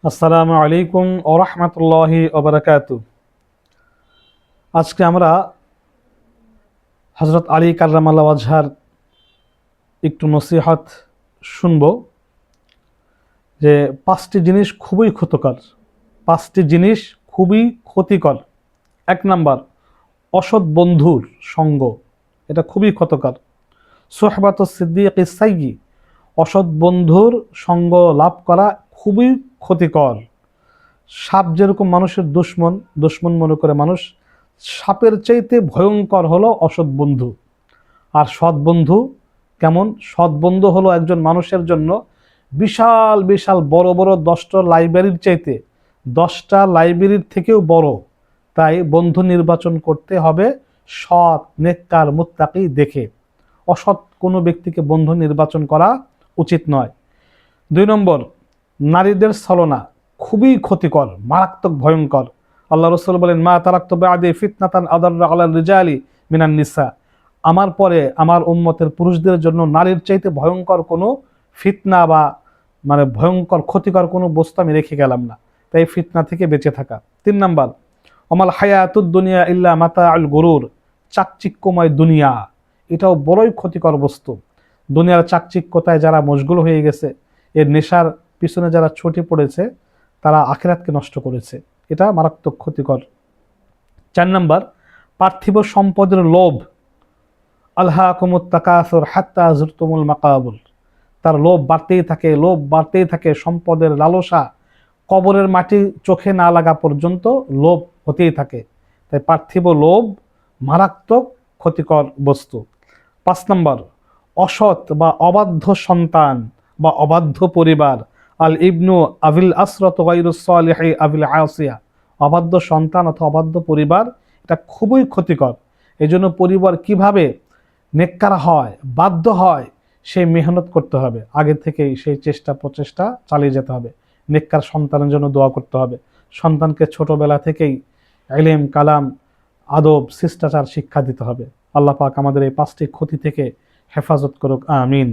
আসসালামু আলাইকুম ওয়া রাহমাতুল্লাহি ওয়া বারাকাতুহু। আজকে আমরা হযরত আলী কাররামাল্লাহু ওয়াজহার একটু নসিহত শুনব যে পাঁচটি জিনিস খুবই ক্ষতিকর। পাঁচটি জিনিস খুবই ক্ষতিকর। এক নাম্বার, অসৎ বন্ধুর সঙ্গ, এটা খুবই ক্ষতিকর। সুহবাতুস সিদ্দিকিস সাইয়্যি, অসৎ বন্ধুর সঙ্গ লাভ করা খুবই ক্ষতিকর। সাপ যেরকম মানুষের দুশ্মন মনে করে মানুষ, সাপের চাইতে ভয়ঙ্কর হলো অসৎ বন্ধু। আর সৎ বন্ধু কেমন? সৎ বন্ধু হলো একজন মানুষের জন্য বিশাল বিশাল বড় বড় 10টা লাইব্রেরির চাইতে 10টা লাইব্রেরির থেকেও বড়। তাই বন্ধু নির্বাচন করতে হবে সৎ, নেককার, মুত্তাকি দেখে। অসৎ কোনো ব্যক্তিকে বন্ধু নির্বাচন করা উচিত নয়। 2 নম্বর, নারীদের ছলনা খুবই ক্ষতিকর, মারাত্মক ভয়ঙ্কর। আল্লাহ রাসূল বলেন, মা তারাকতু বা'দি ফিতনাতান আদাররা আলার রিজালি মিনান নিসা, আমার পরে আমার উম্মতের পুরুষদের জন্য নারীর চাইতে ভয়ঙ্কর কোনো ফিতনা বা ভয়ঙ্কর ক্ষতিকর কোনো বস্তু আমি রেখে গেলাম না। তাই ফিতনা থেকে বেঁচে থাকা। 3 নাম্বার, ওমাল হায়াতুদ দুনিয়া ইল্লা মাতাউল গুরুর, চাকচিক্যময় দুনিয়া এটাও বড়ই ক্ষতিকর বস্তু। দুনিয়ার চাকচিক্যতায় যারা মশগুল হয়ে গেছে, এর নেশার পিছনে যারা ছুটে পড়েছে, তারা আখিরাতকে নষ্ট করেছে। এটা মারাত্মক ক্ষতিকর। 4 নাম্বার, পার্থিব সম্পদের লোভ, আলহাকুমুত তাকাসুর হাত্তা যুরতুমুল মাকাবুর, তার লোভ বাড়তেই থাকে, সম্পদের লালসা কবরের মাটি চোখে না লাগা পর্যন্ত লোভ হতেই থাকে। তাই পার্থিব লোভ মারাত্মক ক্ষতিকর বস্তু। 5 নম্বর, অসৎ বা অবাধ্য সন্তান বা অবাধ্য পরিবার, আল ইবনু আবিল আসরাত গায়রুস সালিহি আবিল আসিয়া, অবাধ্য সন্তান অথবা অবাধ্য পরিবার এটা খুবই ক্ষতিকর। এজন্য পরিবার কিভাবে নেককার হয়, বাধ্য হয়, সেই মেহনত করতে হবে। আগে থেকেই সেই প্রচেষ্টা চালিয়ে যেতে হবে। নেককার সন্তানের জন্য দোয়া করতে হবে। সন্তানকে ছোটবেলা থেকেই ইলম, কালাম, আদব, শিষ্টাচার শিক্ষা দিতে হবে। আল্লাহ পাক আমাদের এই 5টি ক্ষতি থেকে হেফাজত করুক, আমিন।